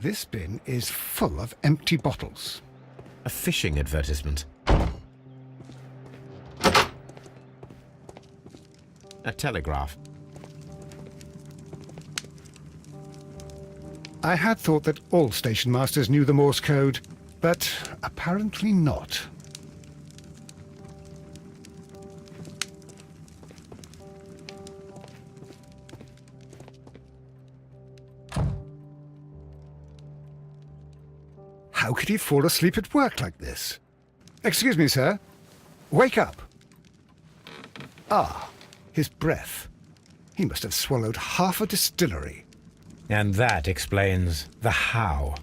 This bin is full of empty bottles. A fishing advertisement. A telegraph. I had thought that all station masters knew the Morse code, but apparently not. How could he fall asleep at work like this? Excuse me, sir. Wake up. Ah, his breath. He must have swallowed half a distillery. And that explains the how.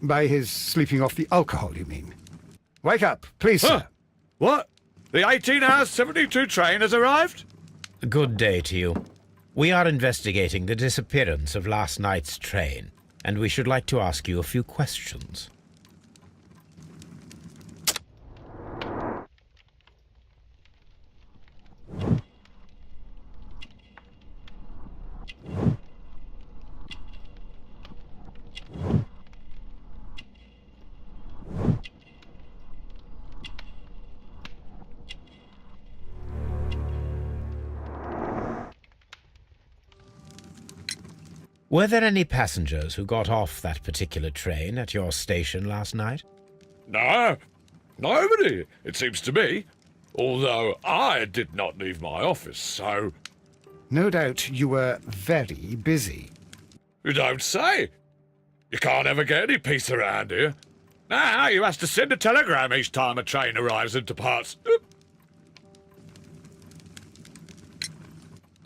By his sleeping off the alcohol, you mean? Wake up, please, sir. What? The 18-hour 72 train has arrived? Good day to you. We are investigating the disappearance of last night's train, and we should like to ask you a few questions. Were there any passengers who got off that particular train at your station last night? No, nobody, it seems to me. Although I did not leave my office, so... No doubt you were very busy. You don't say. You can't ever get any peace around here. Now you have to send a telegram each time a train arrives and departs.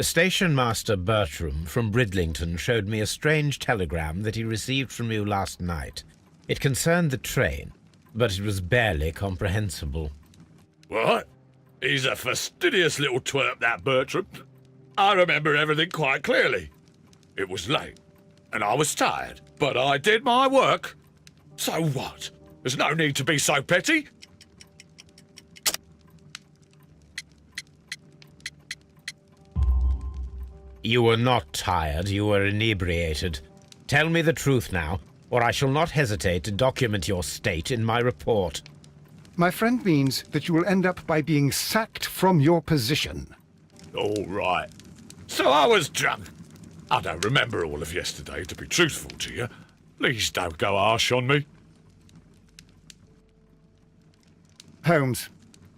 Station Master Bertram from Bridlington showed me a strange telegram that he received from you last night. It concerned the train, but it was barely comprehensible. What? He's a fastidious little twerp, that Bertram. I remember everything quite clearly. It was late, and I was tired, but I did my work. So what? There's no need to be so petty. You were not tired, you were inebriated. Tell me the truth now, or I shall not hesitate to document your state in my report. My friend means that you will end up by being sacked from your position. All right. So I was drunk. I don't remember all of yesterday, to be truthful to you. Please don't go harsh on me. Holmes,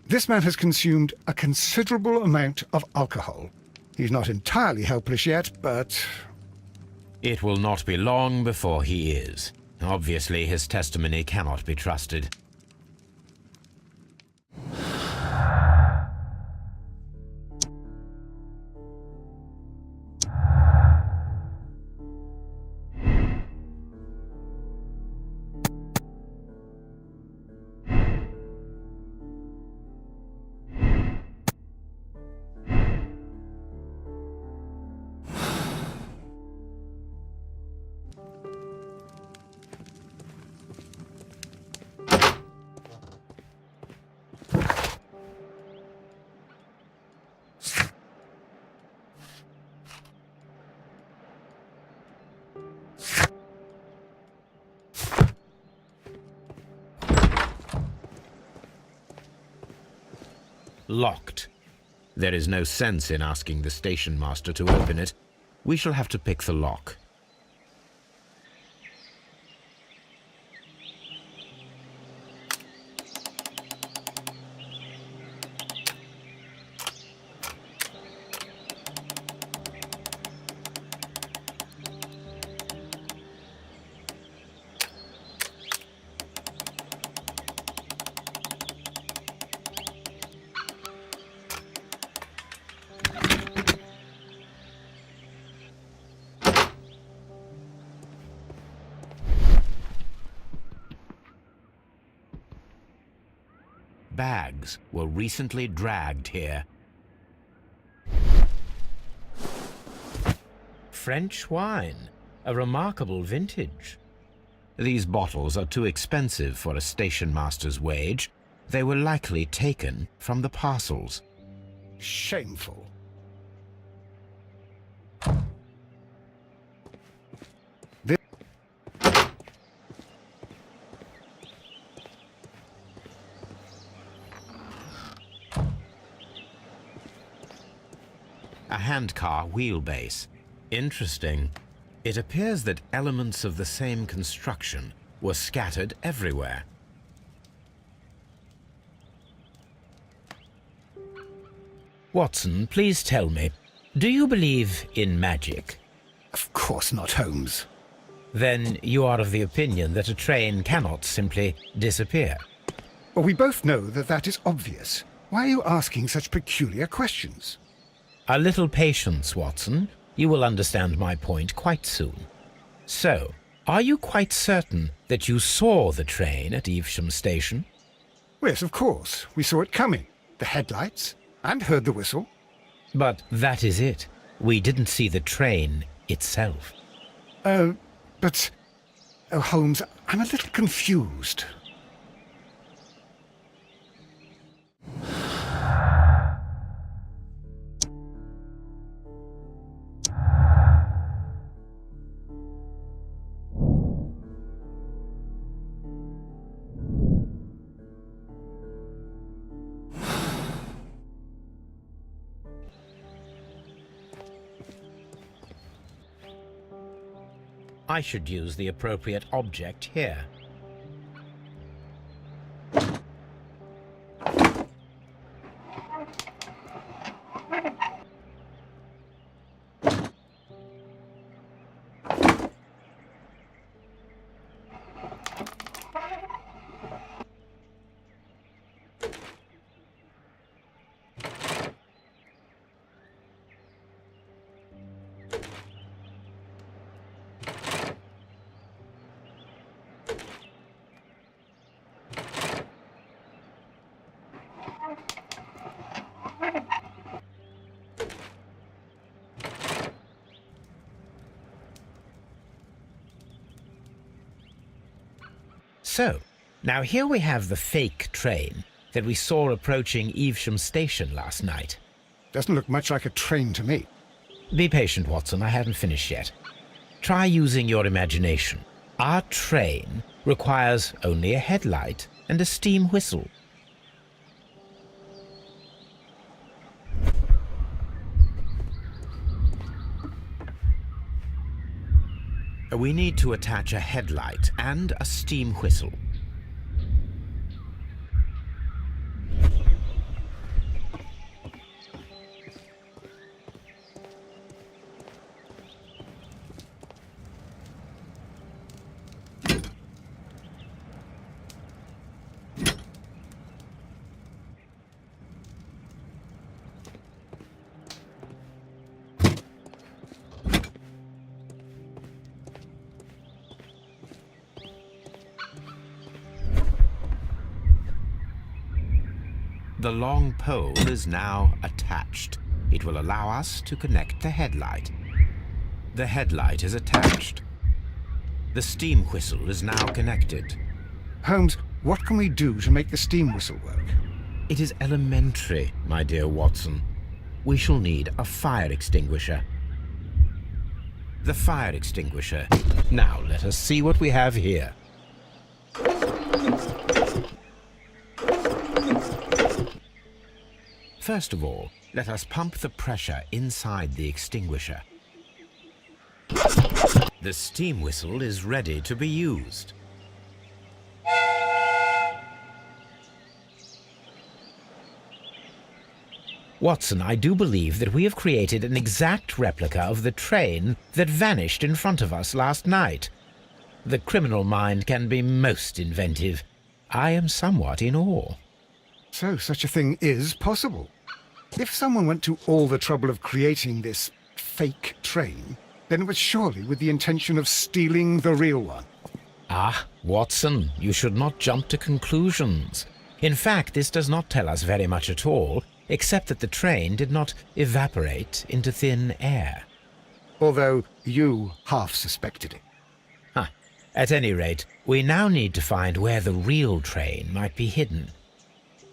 this man has consumed a considerable amount of alcohol. He's not entirely helpless yet, but... It will not be long before he is. Obviously, his testimony cannot be trusted. Locked. There is no sense in asking the station master to open it. We shall have to pick the lock. Bags were recently dragged here. French wine, a remarkable vintage. These bottles are too expensive for a station master's wage. They were likely taken from the parcels. Shameful. A handcar wheelbase. Interesting. It appears that elements of the same construction were scattered everywhere. Watson, please tell me, do you believe in magic? Of course not, Holmes. Then you are of the opinion that a train cannot simply disappear. Well, we both know that that is obvious. Why are you asking such peculiar questions? A little patience, Watson. You will understand my point quite soon. So, are you quite certain that you saw the train at Evesham Station? Yes, of course. We saw it coming. The headlights, and heard the whistle. But that is it. We didn't see the train itself. But... Oh, Holmes, I'm a little confused. I should use the appropriate object here. So, now here we have the fake train that we saw approaching Evesham Station last night. Doesn't look much like a train to me. Be patient, Watson, I haven't finished yet. Try using your imagination. Our train requires only a headlight and a steam whistle. We need to attach a headlight and a steam whistle. The long pole is now attached. It will allow us to connect the headlight. The headlight is attached. The steam whistle is now connected. Holmes, what can we do to make the steam whistle work? It is elementary, my dear Watson. We shall need a fire extinguisher. The fire extinguisher. Now let us see what we have here. First of all, let us pump the pressure inside the extinguisher. The steam whistle is ready to be used. Watson, I do believe that we have created an exact replica of the train that vanished in front of us last night. The criminal mind can be most inventive. I am somewhat in awe. So such a thing is possible. If someone went to all the trouble of creating this fake train, then it was surely with the intention of stealing the real one. Ah, Watson, you should not jump to conclusions. In fact, this does not tell us very much at all, except that the train did not evaporate into thin air. Although you half suspected it. At any rate, we now need to find where the real train might be hidden.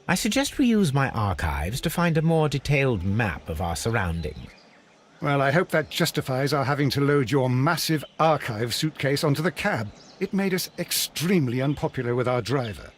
I suggest we use my archives to find a more detailed map of our surroundings. Well, I hope that justifies our having to load your massive archive suitcase onto the cab. It made us extremely unpopular with our driver.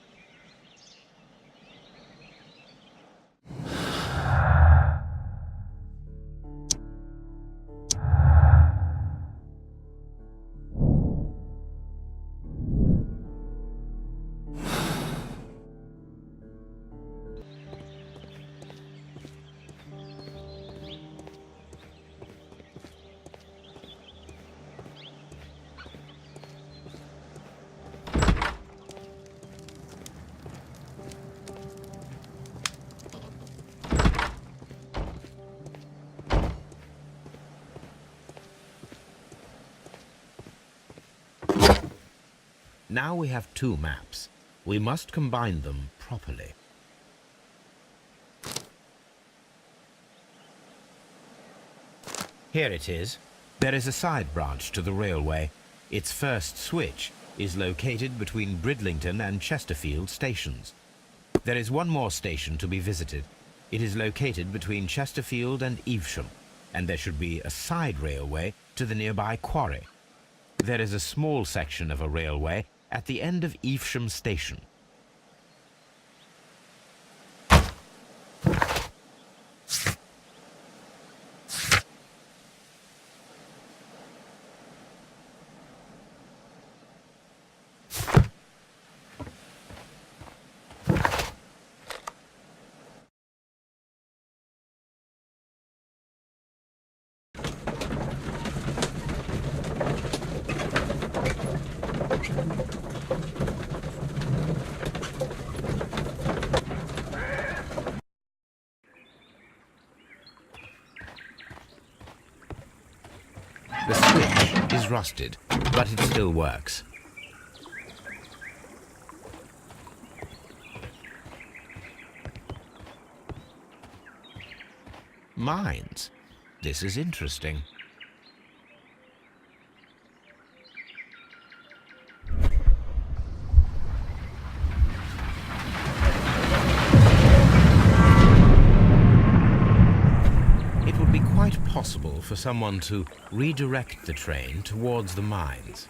Now we have two maps. We must combine them properly. Here it is. There is a side branch to the railway. Its first switch is located between Bridlington and Chesterfield stations. There is one more station to be visited. It is located between Chesterfield and Evesham, and there should be a side railway to the nearby quarry. There is a small section of a railway at the end of Evesham station. The switch is rusted, but it still works. Mines. This is interesting. It would be quite possible for someone to redirect the train towards the mines.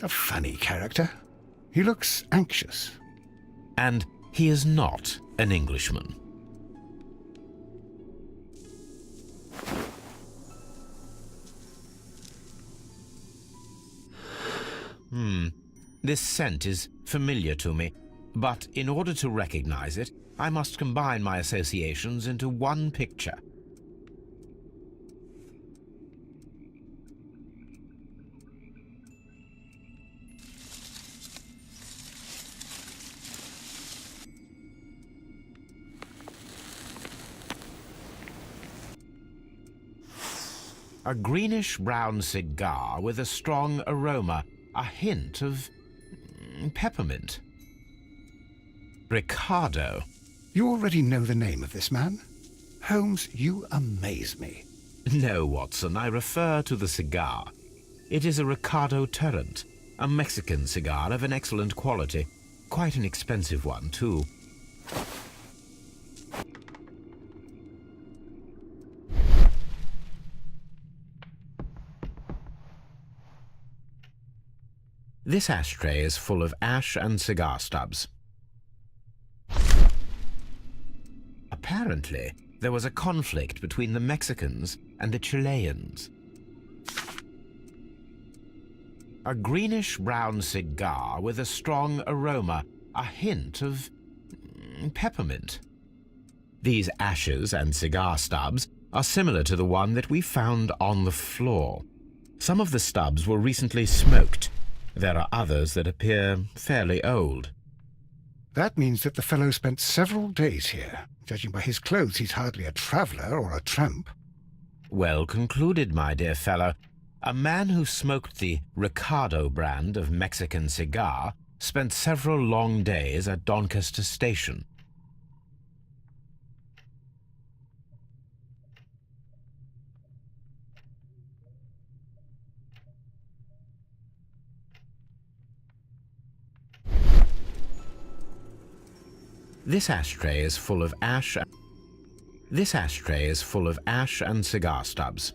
A funny character. He looks anxious. And he is not an Englishman. This scent is familiar to me, but in order to recognize it, I must combine my associations into one picture. A greenish-brown cigar with a strong aroma, a hint of peppermint. Ricardo. You already know the name of this man? Holmes, you amaze me. No, Watson, I refer to the cigar. It is a Ricardo Tarrant, a Mexican cigar of an excellent quality. Quite an expensive one, too. This ashtray is full of ash and cigar stubs. Apparently, there was a conflict between the Mexicans and the Chileans. A greenish-brown cigar with a strong aroma, a hint of peppermint. These ashes and cigar stubs are similar to the one that we found on the floor. Some of the stubs were recently smoked. There are others that appear fairly old. That means that the fellow spent several days here. Judging by his clothes, he's hardly a traveller or a tramp. Well concluded, my dear fellow. A man who smoked the Ricardo brand of Mexican cigar spent several long days at Doncaster Station. This ashtray is full of ash. This ashtray is full of ash and cigar stubs.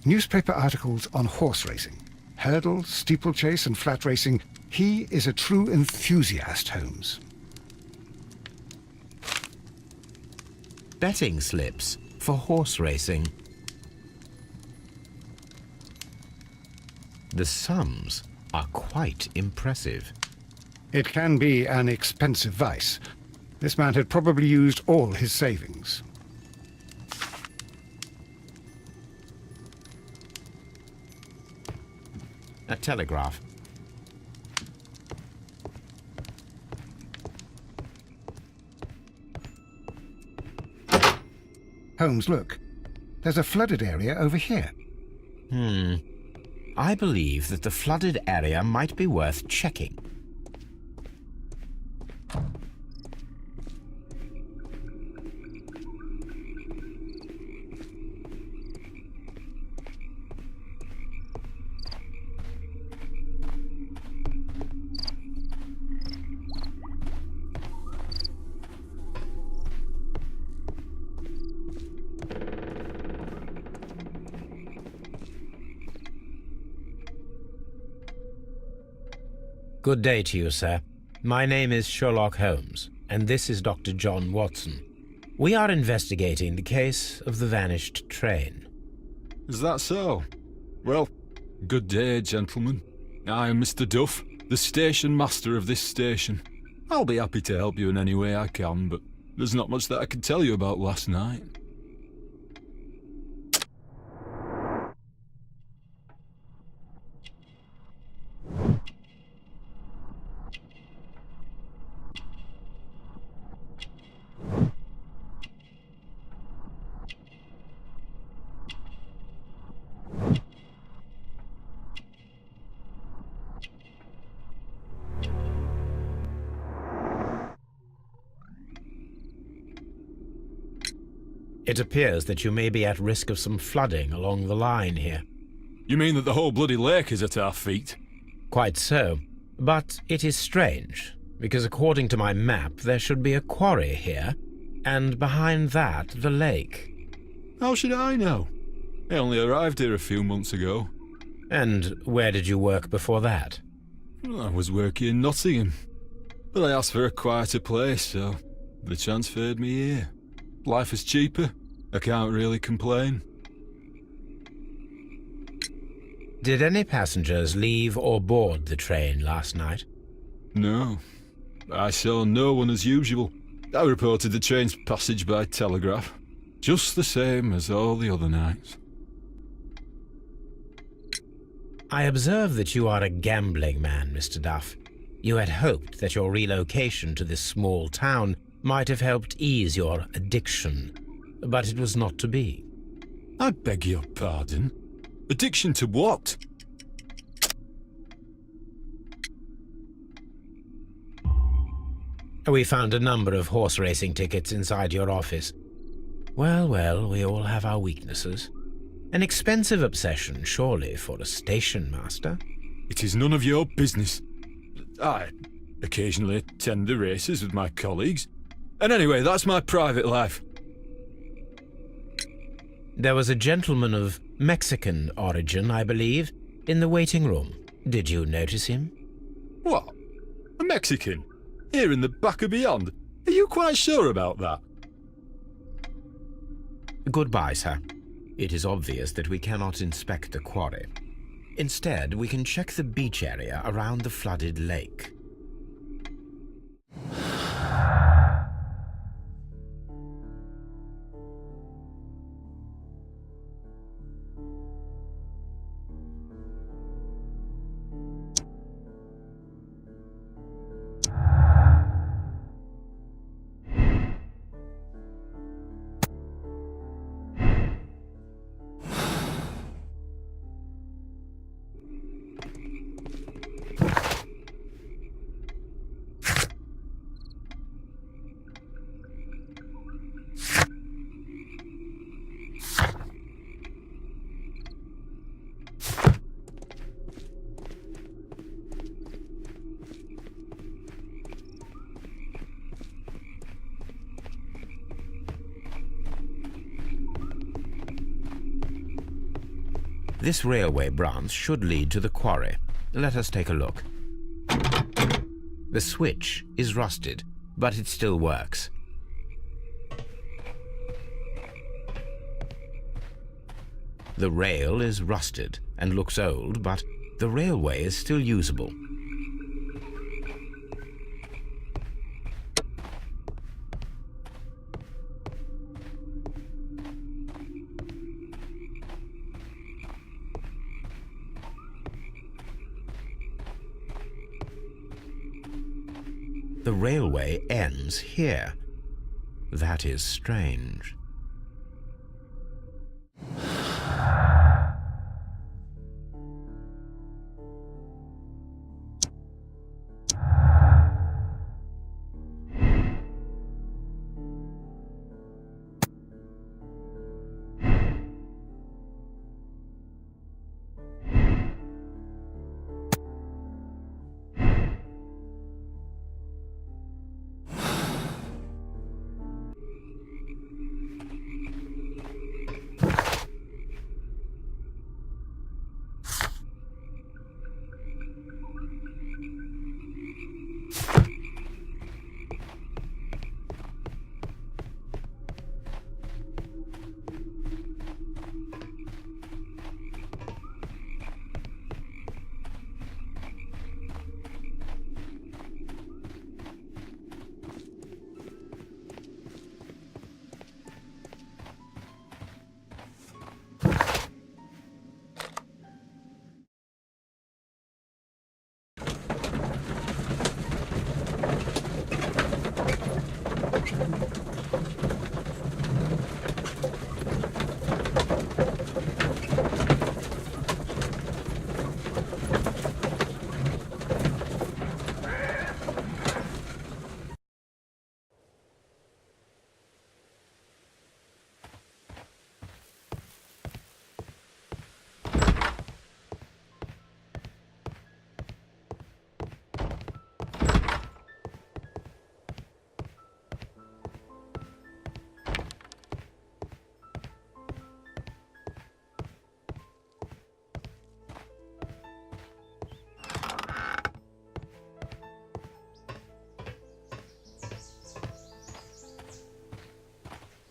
Newspaper articles on horse racing. Hurdle, steeplechase and flat racing. He is a true enthusiast, Holmes. Betting slips for horse racing. The sums are quite impressive. It can be an expensive vice. This man had probably used all his savings. A telegraph. Holmes, look. There's a flooded area over here. I believe that the flooded area might be worth checking. Good day to you, sir. My name is Sherlock Holmes, and this is Dr. John Watson. We are investigating the case of the vanished train. Is that so? Well, good day, gentlemen. I am Mr. Duff, the station master of this station. I'll be happy to help you in any way I can, but there's not much that I can tell you about last night. It appears that you may be at risk of some flooding along the line here. You mean that the whole bloody lake is at our feet? Quite so. But it is strange, because according to my map, there should be a quarry here, and behind that, the lake. How should I know? I only arrived here a few months ago. And where did you work before that? I was working in Nottingham, but I asked for a quieter place, so they transferred me here. Life is cheaper. I can't really complain. Did any passengers leave or board the train last night? No. I saw no one as usual. I reported the train's passage by telegraph, just the same as all the other nights. I observe that you are a gambling man, Mr. Duff. You had hoped that your relocation to this small town might have helped ease your addiction, but it was not to be. I beg your pardon? Addiction to what? We found a number of horse racing tickets inside your office. Well, well, we all have our weaknesses. An expensive obsession, surely, for a station master. It is none of your business. I occasionally attend the races with my colleagues. And anyway, that's my private life. There was a gentleman of Mexican origin, I believe, in the waiting room. Did you notice him? What? A Mexican? Here in the back of beyond? Are you quite sure about that? Goodbye, sir. It is obvious that we cannot inspect the quarry. Instead, we can check the beach area around the flooded lake. This railway branch should lead to the quarry. Let us take a look. The switch is rusted, but it still works. The rail is rusted and looks old, but the railway is still usable. The railway ends here. That is strange.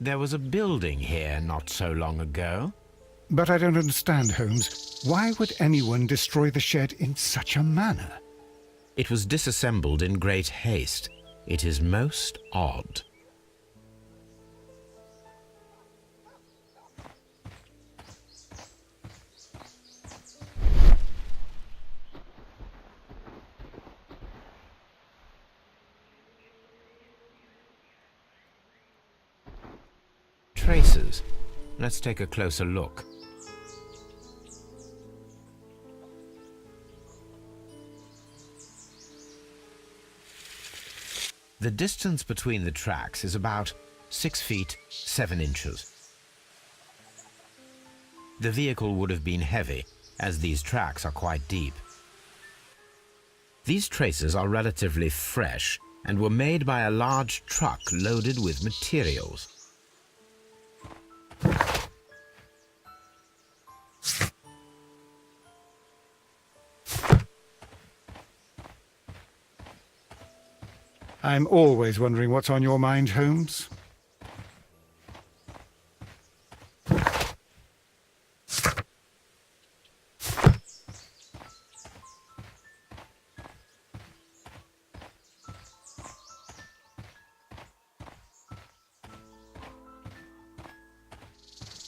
There was a building here not so long ago. But I don't understand, Holmes. Why would anyone destroy the shed in such a manner? It was disassembled in great haste. It is most odd. Traces. Let's take a closer look. The distance between the tracks is about 6 feet 7 inches. The vehicle would have been heavy, as these tracks are quite deep. These traces are relatively fresh and were made by a large truck loaded with materials. I'm always wondering what's on your mind, Holmes.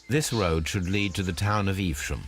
This road should lead to the town of Evesham.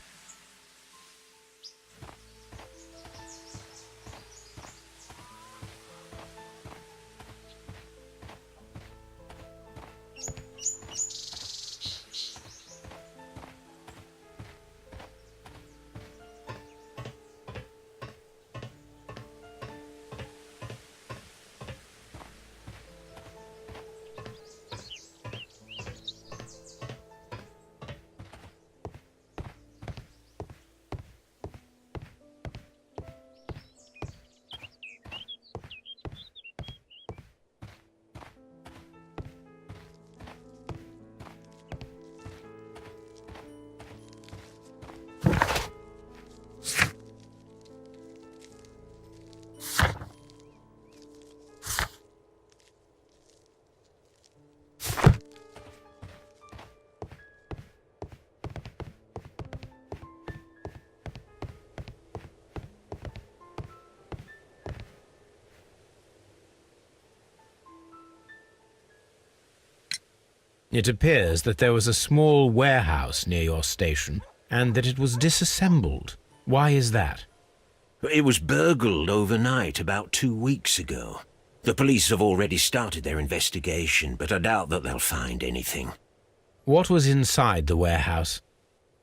It appears that there was a small warehouse near your station, and that it was disassembled. Why is that? It was burgled overnight about 2 weeks ago. The police have already started their investigation, but I doubt that they'll find anything. What was inside the warehouse?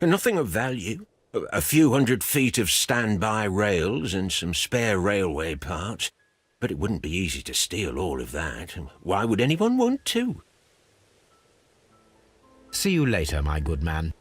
Nothing of value. A few 100 feet of standby rails and some spare railway parts. But it wouldn't be easy to steal all of that. Why would anyone want to? See you later, my good man.